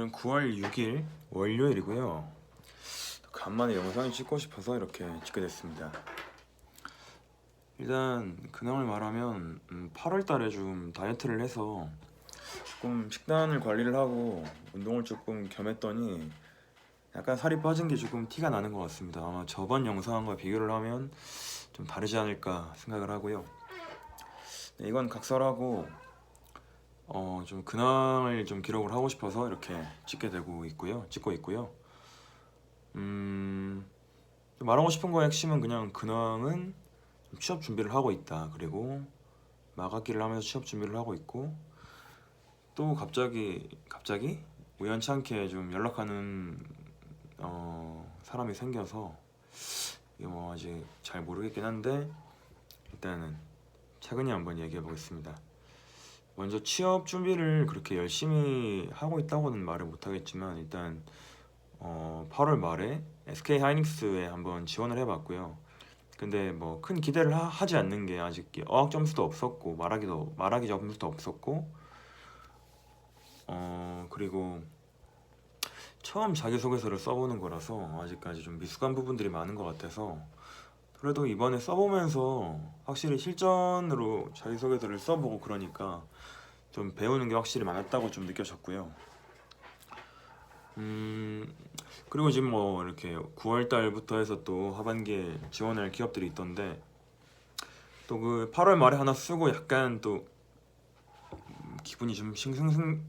오늘은 9월 6일 월요일이고요. 간만에 영상을 찍고 싶어서 이렇게 찍게 됐습니다. 일단 근황을 말하면 8월 달에 좀 다이어트를 해서 조금 식단을 관리를 하고 운동을 조금 겸했더니 약간 살이 빠진 게 조금 티가 나는 것 같습니다. 아마 저번 영상과 비교를 하면 좀 다르지 않을까 생각을 하고요. 네, 이건 각설하고 좀 근황을 좀 기록을 하고 싶어서 이렇게 찍고 있고요. 좀 말하고 싶은 거의 핵심은 그냥 근황은 좀 취업 준비를 하고 있다. 그리고 마감기를 하면서 취업 준비를 하고 있고, 또 갑자기 우연치 않게 좀 연락하는 사람이 생겨서 이게 뭐 아직 잘 모르겠긴 한데 일단은 차근히 한번 얘기해 보겠습니다. 먼저 취업 준비를 그렇게 열심히 하고 있다고는 말을 못하겠지만 일단 8월 말에 SK 하이닉스에 한번 지원을 해봤고요. 근데 뭐 큰 기대를 하지 않는 게 아직 어학 점수도 없었고 말하기 점수도 없었고 그리고 처음 자기소개서를 써보는 거라서 아직까지 좀 미숙한 부분들이 많은 것 같아서 그래도 이번에 써보면서 확실히 실전으로 자기소개서를 써보고 그러니까 좀 배우는 게 확실히 많았다고 좀 느껴졌고요. 그리고 지금 뭐 이렇게 9월 달부터 해서 또 하반기에 지원할 기업들이 있던데 또 그 8월 말에 하나 쓰고 약간 또 기분이 좀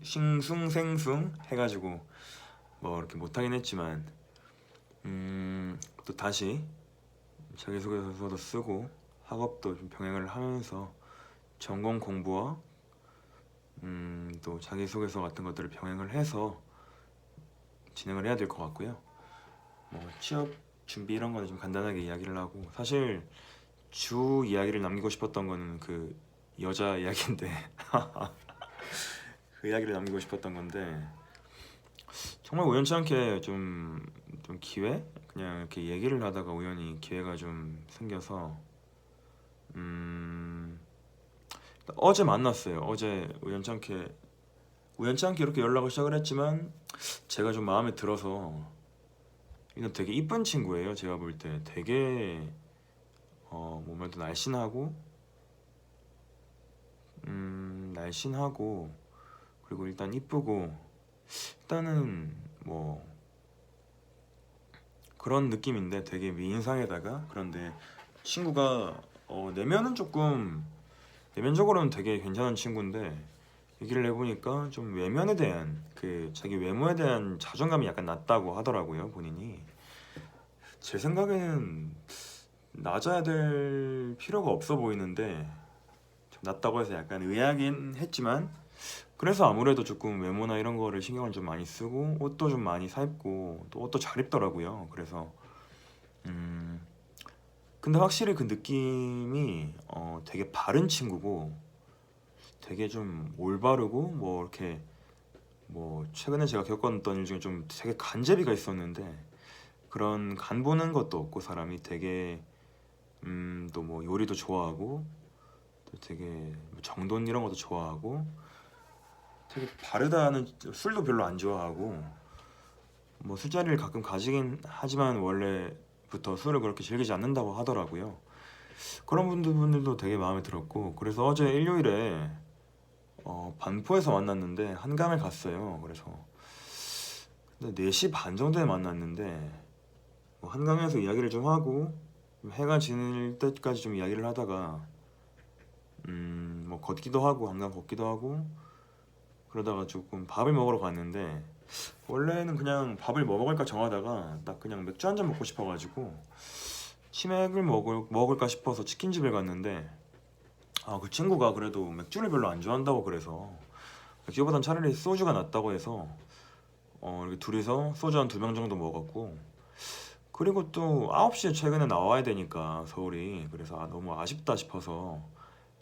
싱숭생숭 해가지고 뭐 이렇게 못하긴 했지만 또 다시 자기소개서도 쓰고 학업도 좀 병행을 하면서 전공 공부와 또 자기소개서 같은 것들을 병행을 해서 진행을 해야 될 것 같고요. 뭐 취업 준비 이런 거는 좀 간단하게 이야기를 하고 사실 주 이야기를 남기고 싶었던 거는 그 여자 이야기인데 그 이야기를 남기고 싶었던 건데 정말 우연치 않게 좀 기회? 그냥 이렇게 얘기를 하다가 우연히 기회가 좀 생겨서 어제 만났어요. 어제 우연치 않게 이렇게 연락을 시작을 했지만 제가 좀 마음에 들어서 이건 되게 이쁜 친구예요. 제가 볼 때 되게 몸매도 날씬하고 그리고 일단 이쁘고 일단은 뭐 그런 느낌인데 되게 미인상에다가 그런데 친구가 내면적으로는 되게 괜찮은 친구인데 얘기를 해보니까 좀 외면에 대한 그 자기 외모에 대한 자존감이 약간 낮다고 하더라고요. 본인이 제 생각에는 낮아야 될 필요가 없어 보이는데 좀 낮다고 해서 약간 의아하긴 했지만 그래서 아무래도 조금 외모나 이런 거를 신경을 좀 많이 쓰고 옷도 좀 많이 사 입고 또 옷도 잘 입더라고요. 그래서 근데 확실히 그 느낌이 되게 바른 친구고 되게 좀 올바르고 뭐 이렇게 뭐 최근에 제가 겪었던 일 중에 좀 되게 간제비가 있었는데 그런 간 보는 것도 없고 사람이 되게 또 뭐 요리도 좋아하고 또 되게 뭐 정돈 이런 것도 좋아하고 되게 바르다는 술도 별로 안 좋아하고 뭐 술자리를 가끔 가지긴 하지만 원래부터 술을 그렇게 즐기지 않는다고 하더라고요. 그런 분들도 되게 마음에 들었고 그래서 어제 일요일에 반포에서 만났는데 한강을 갔어요. 그래서 근데 4시 반 정도에 만났는데 뭐 한강에서 이야기를 좀 하고 해가 지는 때까지 좀 이야기를 하다가 뭐 걷기도 하고 한강 걷기도 하고 그러다가 조금 밥을 먹으러 갔는데 원래는 그냥 밥을 뭐 먹을까 정하다가 나 그냥 맥주 한 잔 먹고 싶어가지고 치맥을 먹을까 싶어서 치킨집을 갔는데 그 친구가 그래도 맥주를 별로 안 좋아한다고 그래서 맥주보단 차라리 소주가 낫다고 해서 이렇게 둘이서 소주 한 2병 정도 먹었고 그리고 또 9시에 최근에 나와야 되니까 서울이 그래서 너무 아쉽다 싶어서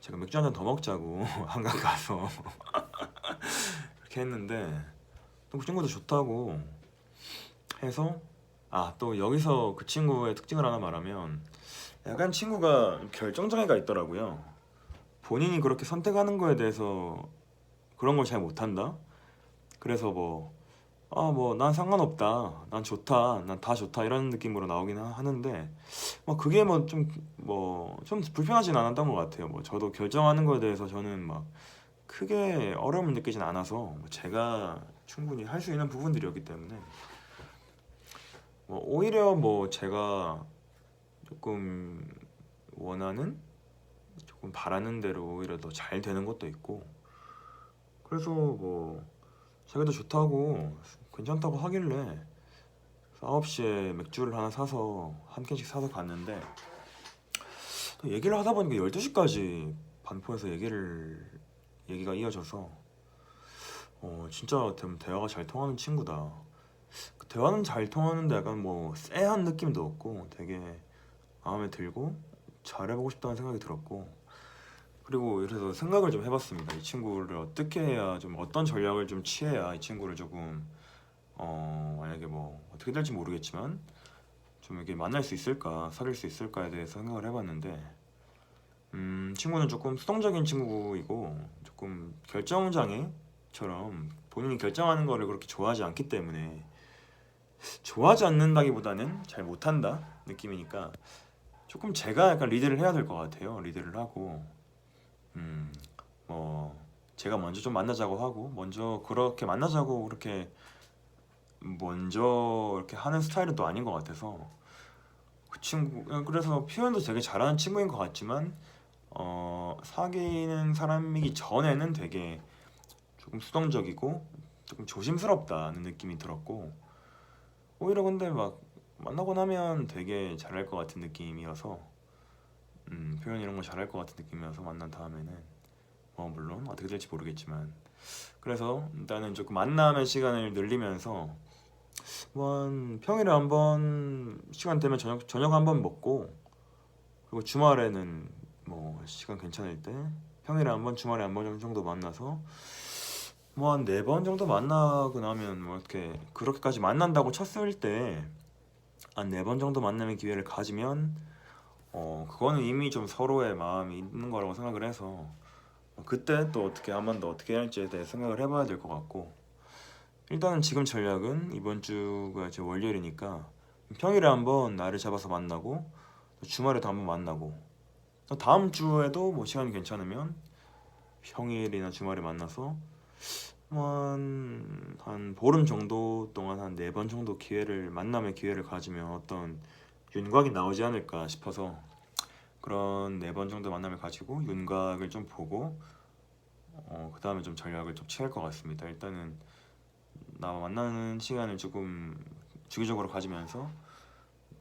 제가 맥주 한 잔 더 먹자고 한강 가서 그렇게 했는데 또 그 친구도 좋다고 해서 또 여기서 그 친구의 특징을 하나 말하면 약간 친구가 결정장애가 있더라고요. 본인이 그렇게 선택하는 거에 대해서 그런 걸 잘 못한다. 그래서 뭐 뭐 난 상관없다, 난 좋다, 난 다 좋다 이런 느낌으로 나오긴 하는데 뭐 그게 뭐 좀 불편하진 않았던 것 같아요. 뭐 저도 결정하는 거에 대해서 저는 막 크게 어려움을 느끼진 않아서 뭐 제가 충분히 할 수 있는 부분들이었기 때문에 뭐 오히려 뭐 제가 조금 원하는, 조금 바라는 대로 오히려 더 잘 되는 것도 있고, 그래서 뭐 자기도 좋다고 괜찮다고 하길래 9시에 맥주를 하나 사서 한 캔씩 사서 갔는데, 또 얘기를 하다 보니까 12시까지 반포에서 얘기가 이어져서 진짜 대화가 잘 통하는 친구다. 그 대화는 잘 통하는데 약간 뭐 쎄한 느낌도 없고 되게 마음에 들고 잘해보고 싶다는 생각이 들었고, 그리고 그래서 생각을 좀 해봤습니다. 이 친구를 어떻게 해야, 좀 어떤 전략을 좀 취해야 이 친구를 조금 만약에 뭐 어떻게 될지 모르겠지만 좀 이렇게 만날 수 있을까, 사귈 수 있을까에 대해서 생각을 해봤는데, 친구는 조금 수동적인 친구이고 조금 결정장애처럼 본인이 결정하는 거를 그렇게 좋아하지 않기 때문에, 좋아하지 않는다기보다는 잘 못한다 느낌이니까 조금 제가 약간 리드를 해야 될 것 같아요. 리드를 하고 음, 뭐 제가 먼저 좀 만나자고 하고, 먼저 그렇게 만나자고 그렇게 먼저 이렇게 하는 스타일은 또 아닌 것 같아서, 그 친구 그래서 표현도 되게 잘하는 친구인 것 같지만 사귀는 사람이기 전에는 되게 조금 수동적이고 조금 조심스럽다는 느낌이 들었고, 오히려 근데 막 만나고 나면 되게 잘할 것 같은 느낌이어서, 표현 이런 거 잘할 것 같은 느낌이어서 만난 다음에는 물론 어떻게 될지 모르겠지만, 그래서 일단은 조금 만남의 시간을 늘리면서 한 평일에 한번 시간 되면 저녁 한번 먹고, 그리고 주말에는 뭐 시간 괜찮을 때 평일에 한번, 주말에 한 번 정도 만나서 뭐 한 4번 정도 만나고 나면, 뭐 이렇게 그렇게까지 만난다고 쳤을 때 한 4번 정도 만남의 기회를 가지면 그거는 이미 좀 서로의 마음이 있는 거라고 생각을 해서, 그때 또 어떻게 한 번 더 어떻게 할지에 대해 생각을 해봐야 될 것 같고, 일단은 지금 전략은 이번 주가 이제 월요일이니까 평일에 한번 날을 잡아서 만나고, 또 주말에도 한번 만나고, 또 다음 주에도 뭐 시간이 괜찮으면 평일이나 주말에 만나서 한 보름 정도 동안 한 4번 정도 만남의 기회를 가지면 어떤 윤곽이 나오지 않을까 싶어서, 그런 4번 정도 만남을 가지고 윤곽을 좀 보고 그 다음에 좀 전략을 좀 취할 것 같습니다. 일단은 나와 만나는 시간을 조금 주기적으로 가지면서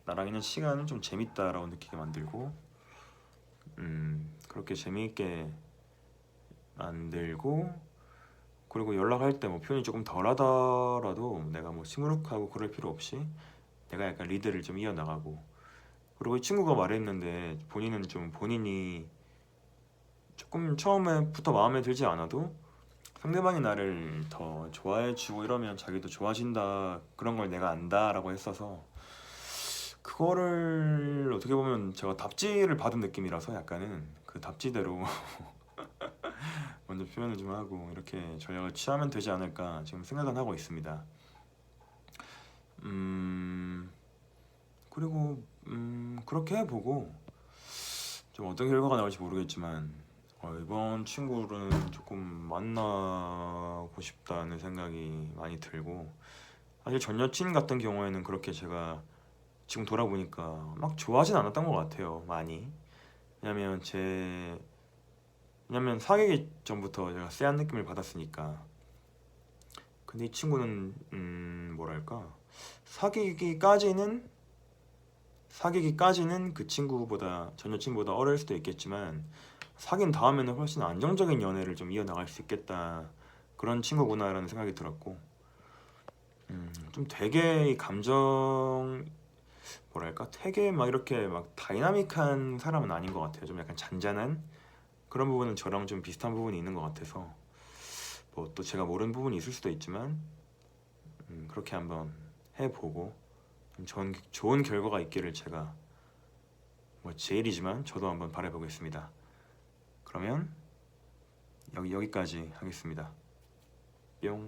나랑 있는 시간을 좀 재밌다라고 느끼게 만들고, 그렇게 재미있게 만들고, 그리고 연락할 때 뭐 표현이 조금 덜하더라도 내가 뭐 시무룩하고 그럴 필요 없이 내가 약간 리드를 좀 이어나가고, 그리고 이 친구가 말했는데 본인은 좀 본인이 조금 처음에부터 마음에 들지 않아도 상대방이 나를 더 좋아해주고 이러면 자기도 좋아진다, 그런 걸 내가 안다라고 했어서, 그거를 어떻게 보면 제가 답지를 받은 느낌이라서 약간은 그 답지대로 먼저 표현을 좀 하고 이렇게 전략을 취하면 되지 않을까 지금 생각은 하고 있습니다. 그리고 그렇게 해보고 좀 어떤 결과가 나올지 모르겠지만, 이번 친구는 조금 만나고 싶다는 생각이 많이 들고, 사실 전 여친 같은 경우에는 그렇게 제가 지금 돌아보니까 막 좋아하진 않았던 것 같아요, 많이. 왜냐면 왜냐면 사귀기 전부터 제가 쎄한 느낌을 받았으니까. 근데 이 친구는 뭐랄까, 사귀기까지는 그 친구보다, 전 여친보다 어릴 수도 있겠지만 사귄 다음에는 훨씬 안정적인 연애를 좀 이어나갈 수 있겠다, 그런 친구구나라는 생각이 들었고, 좀 되게 이 감정, 뭐랄까, 되게 막 이렇게 막 다이나믹한 사람은 아닌 것 같아요. 좀 약간 잔잔한 그런 부분은 저랑 좀 비슷한 부분이 있는 것 같아서, 뭐 또 제가 모르는 부분이 있을 수도 있지만 그렇게 한번 해보고 좀 좋은 결과가 있기를 제가 뭐 제일이지만 저도 한번 바라보겠습니다. 그러면 여기까지 하겠습니다. 뿅.